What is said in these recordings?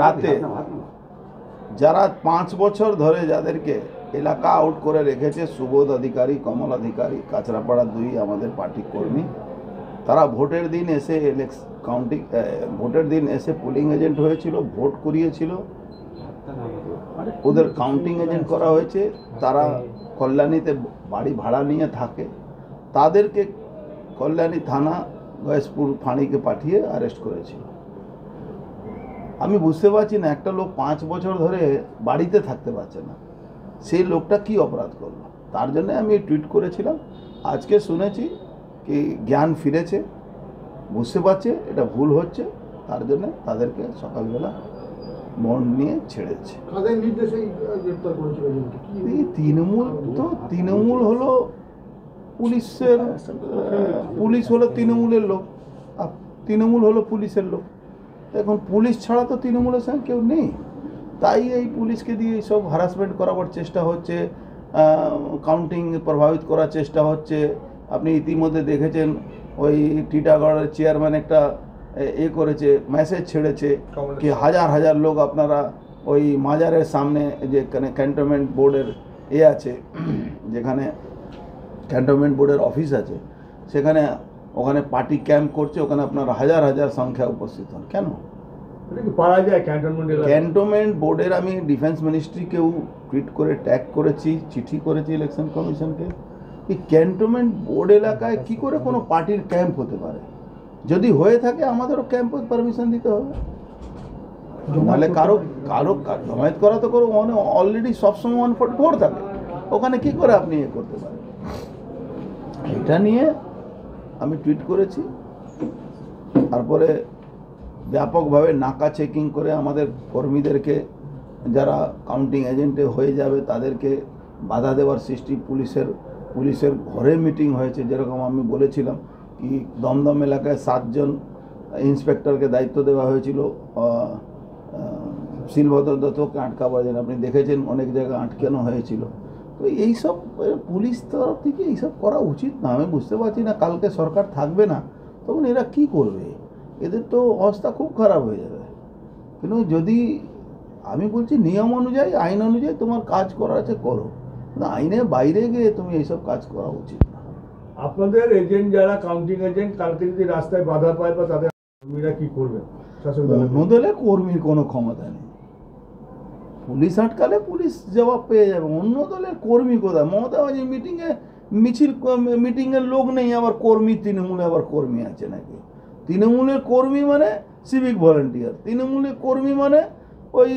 রাতে যারা 5 বছর ধরে যাদেরকে এলাকা আউট করে রেখেছে, সুবোধ অধিকারী, কমল অধিকারী, কাঁচরাপাড়া 2 আমাদের পার্টি কর্মী, তারা ভোটের দিন এসে ভোটের দিন এসে পোলিং এজেন্ট হয়েছিল, ভোট করিয়েছিল, ওদের কাউন্টিং এজেন্ট করা হয়েছে। তারা কল্যাণীতে বাড়ি ভাড়া নিয়ে থাকে, তাদেরকে কল্যাণী থানা গয়েশপুর ফাঁড়িকে পাঠিয়ে অ্যারেস্ট করেছিল। আমি বুঝতে পারছি না, একটা লোক 5 বছর ধরে বাড়িতে থাকতে পারছে না, সেই লোকটা কি অপরাধ করলো। তার জন্য আমি টুইট করেছিলাম। আজকে শুনেছি কি জ্ঞান ফিরেছে, বুঝতে পারছে এটা ভুল হচ্ছে, তার জন্য তাদেরকে সকালবেলা বন্ড নিয়ে ছেড়েছে। তৃণমূল হলো পুলিশ হলো তৃণমূলের লোক, আর তৃণমূল হলো পুলিশের লোক। এখন পুলিশ ছাড়া তো তৃণমূলের সঙ্গে কেউ নেই, তাই এই পুলিশকে দিয়ে সব হ্যারাসমেন্ট করাবার চেষ্টা হচ্ছে, কাউন্টিং প্রভাবিত করার চেষ্টা হচ্ছে। আপনি ইতিমধ্যে দেখেছেন ওই টিটাগড়ের চেয়ারম্যান একটা করেছে, মেসেজ ছেড়েছে কি হাজার হাজার লোক আপনারা ওই মাজারের সামনে, যেখানে ক্যান্টনমেন্ট বোর্ডের আছে, যেখানে ক্যান্টনমেন্ট বোর্ডের অফিস আছে, ওখানে পার্টি ক্যাম্প করছে, ওখানে আপনারা হাজার হাজার সংখ্যা উপস্থিত হন। কেন পারা যায় ক্যান্টনমেন্ট বোর্ডের? আমি ডিফেন্স মিনিস্ট্রিকেও টুইট করে ট্যাগ করেছি, চিঠি করেছি ইলেকশন কমিশনকে। এই ক্যান্টনমেন্ট বোর্ড এলাকায় কি করে কোনো পার্টির ক্যাম্প হতে পারে? যদি হয়ে থাকে আমাদেরও ক্যাম্পে পারমিশন দিতে হবে, নাহলে কারো জমায়েত করা তো করো, অলরেডি সবসময় 144 থাকে, ওখানে কি করে আপনি করতে পারেন? এটা নিয়ে আমি টুইট করেছি। তারপরে ব্যাপকভাবে নাকা চেকিং করে আমাদের কর্মীদেরকে, যারা কাউন্টিং এজেন্টে হয়ে যাবে তাদেরকে বাধা দেওয়ার সৃষ্টি, পুলিশের ঘরে মিটিং হয়েছে। যেরকম আমি বলেছিলাম কি দমদম এলাকায় 7 জন ইন্সপেক্টরকে দায়িত্ব দেওয়া হয়েছিল শিলভদ্র দত্তকে আটকাবার জন্য। আপনি দেখেছেন অনেক জায়গায় আটকানো হয়েছিল। তো এইসব পুলিশ তরফ থেকে এইসব করা উচিত না। আমি বুঝতে পারছি না, কালকে সরকার থাকবে না, তখন এরা কি করবে? এদের তো অবস্থা খুব খারাপ হয়ে যাবে। কিন্তু যদি আমি বলছি নিয়ম অনুযায়ী, আইন অনুযায়ী তোমার কাজ করা আছে করো, কিন্তু আইনের বাইরে গিয়ে তুমি এইসব কাজ করা উচিত না। আপনাদের এজেন্ট যারা কাউন্টিং এজেন্ট কালকে যদি রাস্তায় বাধা পায় বা তাদের কর্মীরা কি করবে? অন্য দলের কর্মীর কোনো ক্ষমতা নেই, পুলিশ আটকালে পুলিশ জবাব পেয়ে যাবে। অন্য দলের কর্মী কোথায়? মমতা ব্যানার্জি মিটিংয়ের লোক নেই, আবার কর্মী তৃণমূলে আবার কর্মী আছে নাকি? তৃণমূলের কর্মী মানে সিভিক ভলেন্টিয়ার, তৃণমূলের কর্মী মানে ওই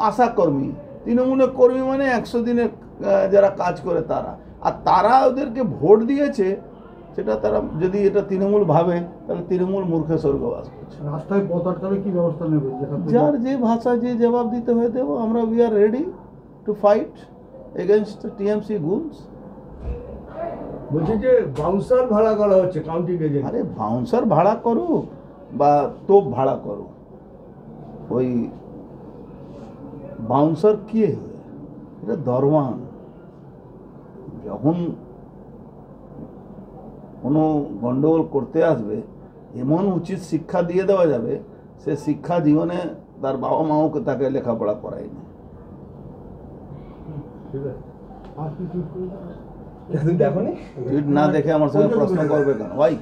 আশা কর্মী, তৃণমূলের কর্মী মানে 100 দিনের যারা কাজ করে তারা। আর তারা ওদেরকে ভোট দিয়েছে, সেটা তারা যদি এটা তৃণমূল ভাবে, তাহলে তৃণমূল মূর্খে স্বর্গবাস করছে। রাস্তায় পথ আটকালে কি ব্যবস্থা নেবে? যার যে ভাষা যে জবাব দিতে হয়ে দেবো আমরা। We are ready to fight against TMC goons. বলছি যে বাউন্সার ভাড়া করা হচ্ছে কাউন্টিং এজেন্ট। আরে বাউন্সার ভাড়া করো বা তোপ ভাড়া করো, ওই বাউন্সার কি এটা দরওয়ান। যখন কোনো গন্ডগোল করতে আসবে, এমন উচিত শিক্ষা দিয়ে দেওয়া যাবে, সে শিক্ষা জীবনে তার বাবা মাও তাকে লেখাপড়া করায়নি। টুইট না দেখে আমার সঙ্গে প্রশ্ন করবে কেন ভাই?